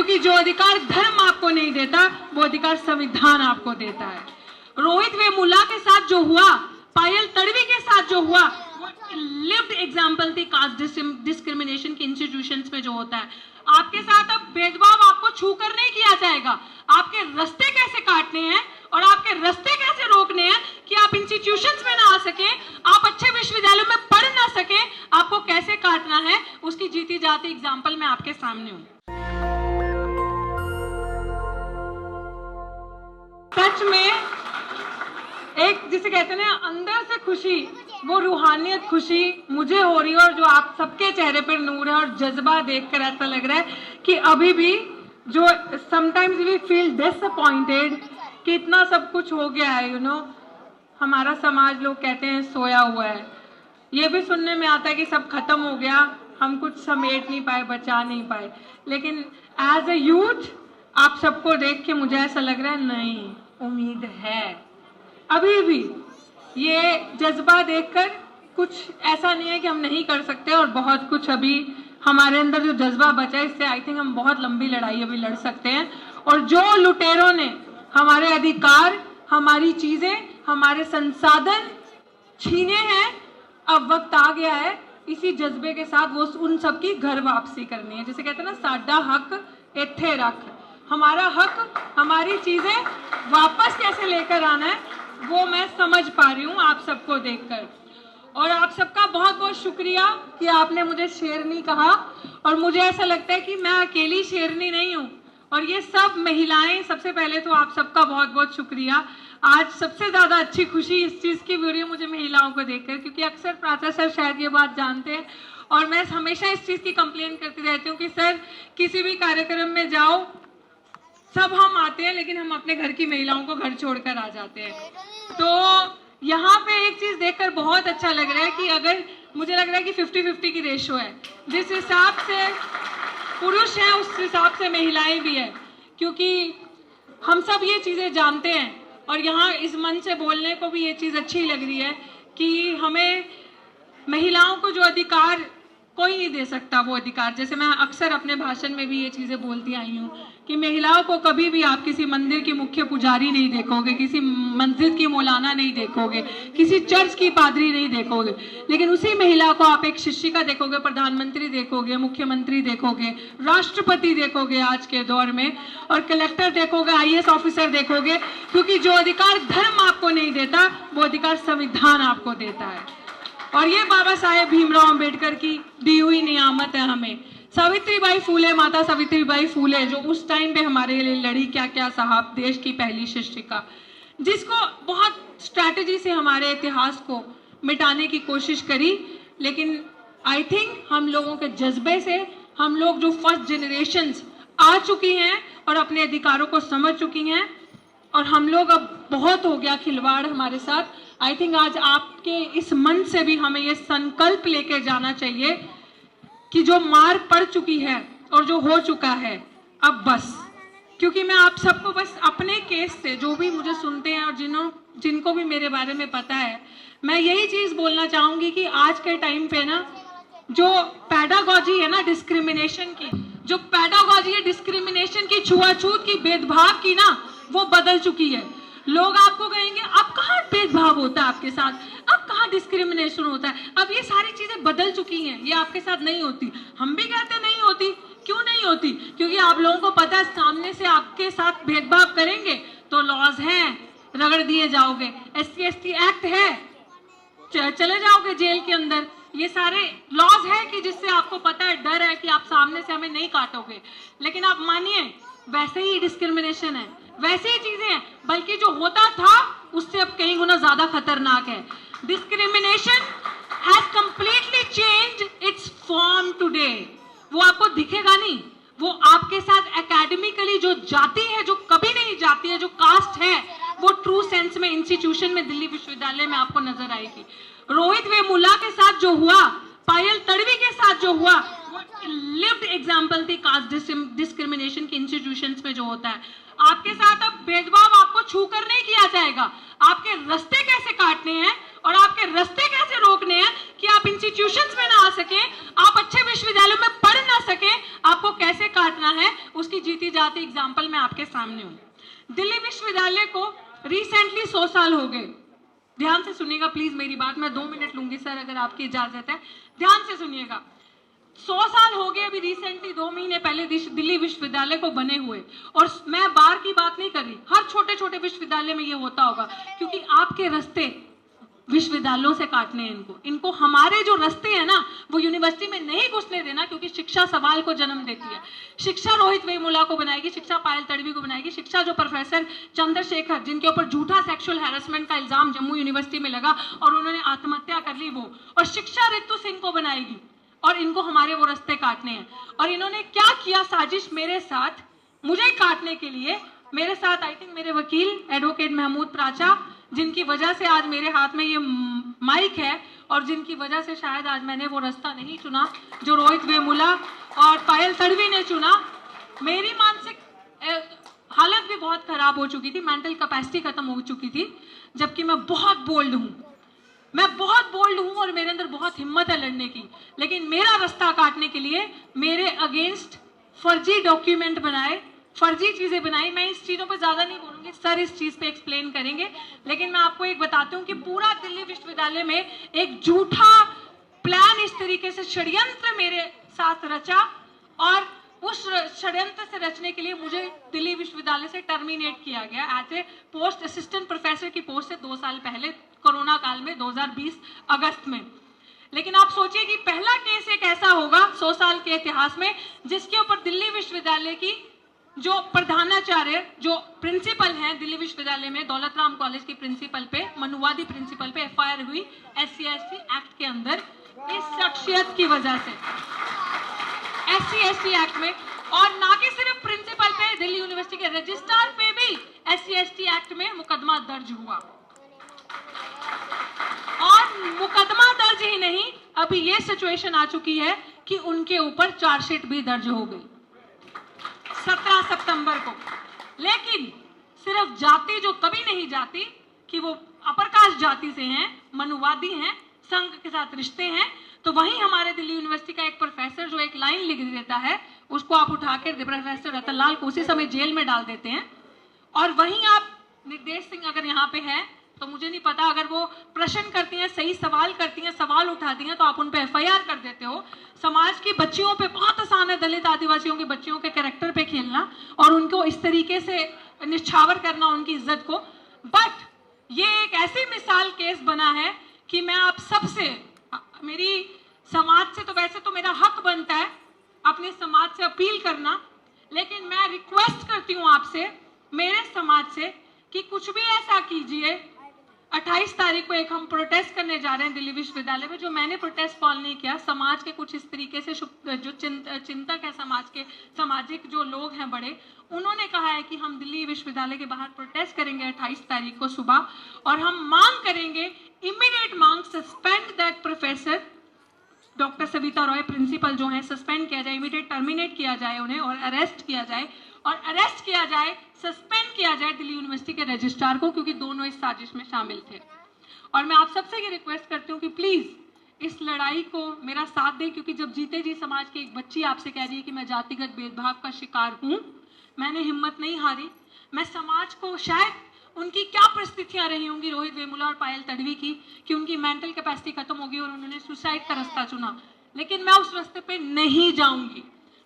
क्योंकि जो अधिकार धर्म आपको नहीं देता वो अधिकार संविधान आपको देता है। रोहित वेमुला के साथ जो हुआ, पायल तड़वी के साथ जो हुआ, वो लिव्ड एग्जाम्पल थी कास्ट डिस्क्रिमिनेशन के इंस्टीट्यूशंस में जो होता है। आपके साथ अब भेदभाव आपको छू कर नहीं किया जाएगा। आपके रास्ते कैसे काटने हैं और आपके रास्ते कैसे रोकने हैं कि आप इंस्टीट्यूशंस में ना आ सके, आप अच्छे विश्वविद्यालयों में पढ़ ना सके, आपको कैसे काटना है, उसकी जीती जाती एग्जाम्पल मैं आपके सामने हूं। सच में एक जिसे कहते हैं ना अंदर से खुशी, वो रूहानियत खुशी मुझे हो रही है और जो आप सबके चेहरे पर नूर है और जज्बा देखकर ऐसा लग रहा है कि अभी भी जो समटाइम्स वी फील डिसअपॉइंटेड कि इतना सब कुछ हो गया है, हमारा समाज लोग कहते हैं सोया हुआ है। ये भी सुनने में आता है कि सब खत्म हो गया, हम कुछ समेट नहीं पाए, बचा नहीं पाए। लेकिन एज अ यूथ आप सबको देख के मुझे ऐसा लग रहा है नहीं, उम्मीद है अभी भी। ये जज्बा देखकर कुछ ऐसा नहीं है कि हम नहीं कर सकते और बहुत कुछ अभी हमारे अंदर जो जज्बा बचा है इससे आई थिंक हम बहुत लंबी लड़ाई अभी लड़ सकते हैं। और जो लुटेरों ने हमारे अधिकार, हमारी चीजें, हमारे संसाधन छीने हैं, अब वक्त आ गया है इसी जज्बे के साथ वो उन सब की घर वापसी करनी है। जैसे कहते हैं ना, साडा हक इत्थे रख। हमारा हक, हमारी चीजें वापस कैसे लेकर आना है वो मैं समझ पा रही हूँ आप सबको देखकर। और आप सबका बहुत बहुत शुक्रिया कि आपने मुझे शेरनी कहा। और मुझे ऐसा लगता है कि मैं अकेली शेरनी नहीं हूँ और ये सब महिलाएं, सबसे पहले तो आप सबका बहुत बहुत शुक्रिया। आज सबसे ज्यादा अच्छी खुशी इस चीज की हो रही है मुझे महिलाओं को देखकर, क्योंकि अक्सर प्राचा सर शायद ये बात जानते हैं और मैं हमेशा इस चीज की कंप्लेन करती रहती हूँ कि सर किसी भी कार्यक्रम में जाओ, सब हम आते हैं लेकिन हम अपने घर की महिलाओं को घर छोड़कर आ जाते हैं। तो यहाँ पे एक चीज देखकर बहुत अच्छा लग रहा है कि अगर मुझे लग रहा है कि 50-50 की रेशो है, जिस हिसाब से पुरुष हैं उस हिसाब से महिलाएं भी है, क्योंकि हम सब ये चीजें जानते हैं। और यहाँ इस मंच से बोलने को भी ये चीज अच्छी लग रही है कि हमें महिलाओं को जो अधिकार कोई नहीं दे सकता, वो अधिकार, जैसे मैं अक्सर अपने भाषण में भी ये चीजें बोलती आई हूँ कि महिलाओं को कभी भी आप किसी मंदिर की मुख्य पुजारी नहीं देखोगे, किसी मस्जिद की मौलाना नहीं देखोगे, किसी चर्च की पादरी नहीं देखोगे, लेकिन उसी महिला को आप एक शिक्षिका देखोगे, प्रधानमंत्री देखोगे, मुख्यमंत्री देखोगे, राष्ट्रपति देखोगे आज के दौर में, और कलेक्टर देखोगे, IAS ऑफिसर देखोगे, क्योंकि जो अधिकार धर्म आपको नहीं देता वो अधिकार संविधान आपको देता है। और ये बाबा साहेब भीमराव अंबेडकर की दी हुई नियामत है हमें। सावित्रीबाई फूले, माता सावित्रीबाई फूले जो उस टाइम पे हमारे लिए लड़ी, क्या क्या साहब, देश की पहली शिक्षिका, जिसको बहुत स्ट्रैटेजी से हमारे इतिहास को मिटाने की कोशिश करी। लेकिन आई थिंक हम लोगों के जज्बे से हम लोग जो फर्स्ट जनरेशन्स आ चुकी हैं और अपने अधिकारों को समझ चुकी हैं, और हम लोग अब बहुत हो गया खिलवाड़ हमारे साथ। आई थिंक आज आपके इस मन से भी हमें ये संकल्प लेकर जाना चाहिए कि जो मार पड़ चुकी है और जो हो चुका है अब बस। क्योंकि मैं आप सबको बस अपने केस से, जो भी मुझे सुनते हैं और जिनको भी मेरे बारे में पता है, मैं यही चीज बोलना चाहूंगी कि आज के टाइम पे ना जो पैडागॉजी है ना डिस्क्रिमिनेशन की, जो पैडागॉजी है डिस्क्रिमिनेशन की, छुआछूत की, भेदभाव की ना, वो बदल चुकी है। लोग आपको कहेंगे अब कहाँ भेदभाव होता है आपके साथ, अब कहाँ डिस्क्रिमिनेशन होता है, अब ये सारी चीजें बदल चुकी हैं, ये आपके साथ नहीं होती। हम भी कहते नहीं होती, क्यों नहीं होती? क्योंकि आप लोगों को पता है सामने से आपके साथ भेदभाव करेंगे तो लॉज हैं, रगड़ दिए जाओगे, SC/ST एक्ट है, चले जाओगे जेल के अंदर। ये सारे लॉज है कि जिससे आपको पता है, डर है कि आप सामने से हमें नहीं काटोगे। लेकिन आप मानिए वैसे ही डिस्क्रिमिनेशन है, वैसे ही चीजें हैं, बल्कि जो होता था उससे अब कहीं गुना ज्यादा खतरनाक है। Discrimination has completely changed it's form today. वो आपको दिखेगा नहीं, वो आपके साथ एकेडमिकली जो जाती है, जो कभी नहीं जाती है, जो कास्ट है, वो ट्रू सेंस में इंस्टीट्यूशन में दिल्ली विश्वविद्यालय में आपको नजर आएगी। रोहित वेमुला के साथ जो हुआ, पायल तड़वी के साथ जो हुआ, वो लिव्ड एग्जाम्पल थी कास्ट डिस्क्रिमिनेशन के इंस्टीट्यूशंस में जो होता है। आपके साथ अब भेदभाव आपको छू कर नहीं किया जाएगा। आपके रास्ते कैसे काटने हैं और आपके रास्ते कैसे रोकने हैं कि आप इंस्टीट्यूशंस में ना आ सके, आप अच्छे विश्वविद्यालयों में पढ़ ना सके, आपको कैसे काटना है उसकी जीती जाती एग्जाम्पल मैं आपके सामने हूं। दिल्ली विश्वविद्यालय को रिसेंटली 100 साल हो गए। ध्यान से सुनिएगा प्लीज मेरी बात, मैं 2 मिनट लूंगी सर अगर आपकी इजाजत है, ध्यान से सुनिएगा। 100 साल हो गए अभी रिसेंटली 2 महीने पहले दिल्ली विश्वविद्यालय को बने हुए, और मैं बार की बात नहीं कर रही, हर छोटे छोटे विश्वविद्यालय में ये होता होगा, क्योंकि आपके रास्ते विश्वविद्यालयों से काटने हैं इनको हमारे जो रास्ते हैं ना वो यूनिवर्सिटी में नहीं घुसने देना, क्योंकि शिक्षा सवाल को जन्म देती है। शिक्षा रोहित वेमुला को बनाएगी, शिक्षा पायल तड़वी को बनाएगी, शिक्षा जो प्रोफेसर चंद्रशेखर जिनके ऊपर झूठा सेक्सुअल हैरेसमेंट का इल्जाम जम्मू यूनिवर्सिटी में लगा और उन्होंने आत्महत्या कर ली, वो, और शिक्षा रितु सिंह को बनाएगी, और इनको हमारे वो रास्ते काटने हैं। और इन्होंने क्या किया साजिश मेरे साथ, मुझे काटने के लिए, मेरे साथ आई थिंक मेरे वकील एडवोकेट महमूद प्राचा, जिनकी वजह से आज मेरे हाथ में ये माइक है और जिनकी वजह से शायद आज मैंने वो रास्ता नहीं चुना जो रोहित वेमुला और पायल तड़वी ने चुना। मेरी मानसिक हालत भी बहुत खराब हो चुकी थी, मेंटल कैपेसिटी खत्म हो चुकी थी, जबकि मैं बहुत बोल्ड हूँ और मेरे अंदर बहुत हिम्मत है लड़ने की, लेकिन मेरा रास्ता काटने के लिए मेरे अगेंस्ट फर्जी डॉक्यूमेंट बनाए, फर्जी चीजें बनाई। मैं इस चीजों पे ज्यादा नहीं बोलूंगी, सर इस चीज पे एक्सप्लेन करेंगे, लेकिन मैं आपको एक बताती हूँ कि पूरा दिल्ली विश्वविद्यालय में एक झूठा प्लान, इस तरीके से षड्यंत्र मेरे साथ रचा, और उस षड्यंत्र से रचने के लिए मुझे दिल्ली विश्वविद्यालय से टर्मिनेट किया गया as a post assistant professor की पोस्ट से 2 साल पहले कोरोना काल में 2020 अगस्त में। लेकिन आप सोचिए कि पहला केस एक ऐसा होगा 100 साल के इतिहास में जिसके ऊपर दिल्ली विश्वविद्यालय की जो प्रधानाचार्य, जो प्रिंसिपल हैं दिल्ली विश्वविद्यालय में, दौलत राम कॉलेज की प्रिंसिपल पे, मनुवादी प्रिंसिपल पे एफआईआर हुई SC/ST एक्ट के अंदर, इस शख्सियत की वजह से SC/ST एक्ट में, और ना कि सिर्फ प्रिंसिपल पे, दिल्ली यूनिवर्सिटी के रजिस्ट्रार पे भी SC/ST एक्ट में मुकदमा दर्ज हुआ। और मुकदमा दर्ज ही नहीं, अभी ये सिचुएशन आ चुकी है कि उनके ऊपर चार्जशीट भी दर्ज हो गई 17 सितंबर को। लेकिन सिर्फ जाति जो कभी नहीं जाती कि वो अपर कास्ट जाति से हैं, मनुवादी हैं, संघ के साथ रिश्ते हैं, तो वहीं हमारे दिल्ली यूनिवर्सिटी का एक प्रोफेसर जो एक लाइन लिख देता है, उसको आप उठा के प्रोफेसर रतनलाल को उसी समय जेल में डाल देते हैं। और वहीं आप निर्देश सिंह अगर यहाँ पे है तो मुझे नहीं पता, अगर वो प्रश्न करती हैं, सही सवाल करती हैं, सवाल उठाती हैं, तो आप उन पे FIR कर देते हो। समाज की बच्चियों पे बहुत आसान है, दलित आदिवासियों की बच्चियों के कैरेक्टर पे खेलना और उनको इस तरीके से निछावर करना उनकी इज्जत को। बट ये एक ऐसी मिसाल केस बना है कि मैं आप सबसे, मेरी समाज से तो वैसे तो मेरा हक बनता है अपने समाज से अपील करना, लेकिन मैं रिक्वेस्ट करती हूँ आपसे, मेरे समाज से, कि कुछ भी ऐसा कीजिए। 28 तारीख को एक हम प्रोटेस्ट करने जा रहे हैं दिल्ली विश्वविद्यालय में, जो मैंने प्रोटेस्ट कॉल नहीं किया, समाज के कुछ इस तरीके से जो चिंतक है, समाज के सामाजिक जो लोग हैं बड़े, उन्होंने कहा है कि हम दिल्ली विश्वविद्यालय के बाहर प्रोटेस्ट करेंगे 28 तारीख को सुबह, और हम मांग करेंगे, इमीडिएट मांग, suspend that professor doctor Savita Roy principal जो है, सस्पेंड किया जाए, इमीडिएट टर्मिनेट किया जाए उन्हें, और अरेस्ट किया जाए, सस्पेंड किया जाए दिल्ली यूनिवर्सिटी के रजिस्ट्रार को, क्योंकि दोनों इस साजिश में शामिल थे। और मैं आप सबसे ये रिक्वेस्ट करती हूँ कि प्लीज इस लड़ाई को मेरा साथ दें, क्योंकि जब जीते जी समाज की एक बच्ची आपसे कह रही है कि मैं जातिगत भेदभाव का शिकार हूँ, मैंने हिम्मत नहीं हारी। मैं समाज को, शायद उनकी क्या परिस्थितियां रही होंगी रोहित वेमुला और पायल तड़वी की, कि उनकी मेंटल कैपेसिटी खत्म होगी और उन्होंने सुसाइड का रास्ता चुना, लेकिन मैं उस रास्ते पे नहीं जाऊंगी।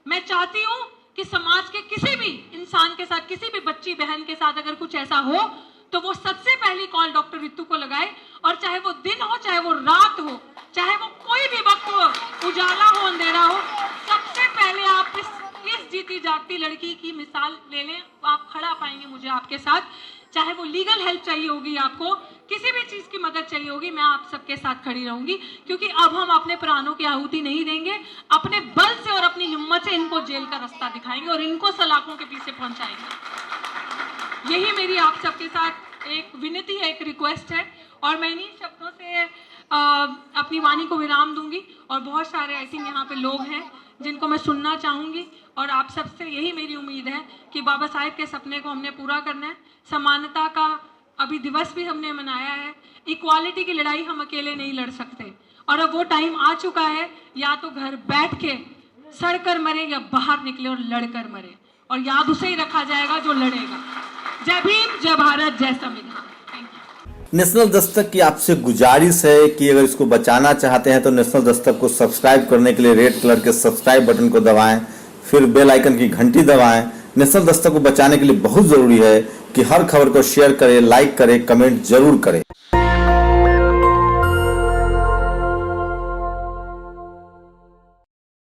मैं चाहती हूँ कि समाज के किसी भी इंसान के साथ, किसी भी बच्ची बहन के साथ अगर कुछ ऐसा हो तो वो सबसे पहली कॉल डॉक्टर रितु को लगाए, और चाहे वो दिन हो, चाहे वो रात हो, चाहे वो कोई भी वक्त हो, उजाला हो, अंधेरा हो, सबसे पहले आप इस जीती जागती लड़की की मिसाल ले लें। आप खड़ा पाएंगे मुझे आपके साथ, चाहे वो लीगल हेल्प चाहिए होगी, आपको किसी भी चीज की मदद चाहिए होगी, मैं आप सबके साथ खड़ी रहूंगी, क्योंकि अब हम अपने प्राणों की आहुति नहीं देंगे। अपने बल से और अपनी हिम्मत से इनको जेल का रास्ता दिखाएंगे और इनको सलाखों के पीछे पहुंचाएंगे। यही मेरी आप सबके साथ एक विनती है, एक रिक्वेस्ट है, और मैं इन्हीं शब्दों से अपनी वाणी को विराम दूंगी। और बहुत सारे आई थिंक यहाँ पे लोग हैं जिनको मैं सुनना चाहूंगी, और आप सबसे यही मेरी उम्मीद है कि बाबा साहेब के सपने को हमने पूरा करना है। समानता का अभी दिवस भी हमने मनाया है, इक्वालिटी की लड़ाई हम अकेले नहीं लड़ सकते, और अब वो टाइम आ चुका है, या तो घर बैठ के सड़कर मरे या बाहर निकले और लड़कर मरे, और याद उसे ही रखा जाएगा जो लड़ेगा। जय भीम, जय भारत, जय संविधान। नेशनल दस्तक की आपसे गुजारिश है कि अगर इसको बचाना चाहते हैं तो नेशनल दस्तक को सब्सक्राइब करने के लिए रेड कलर के सब्सक्राइब बटन को दबाएं, फिर बेल आइकन की घंटी दबाएं। नेशनल दस्तक को बचाने के लिए बहुत जरूरी है कि हर खबर को शेयर करें, लाइक करें, कमेंट जरूर करें।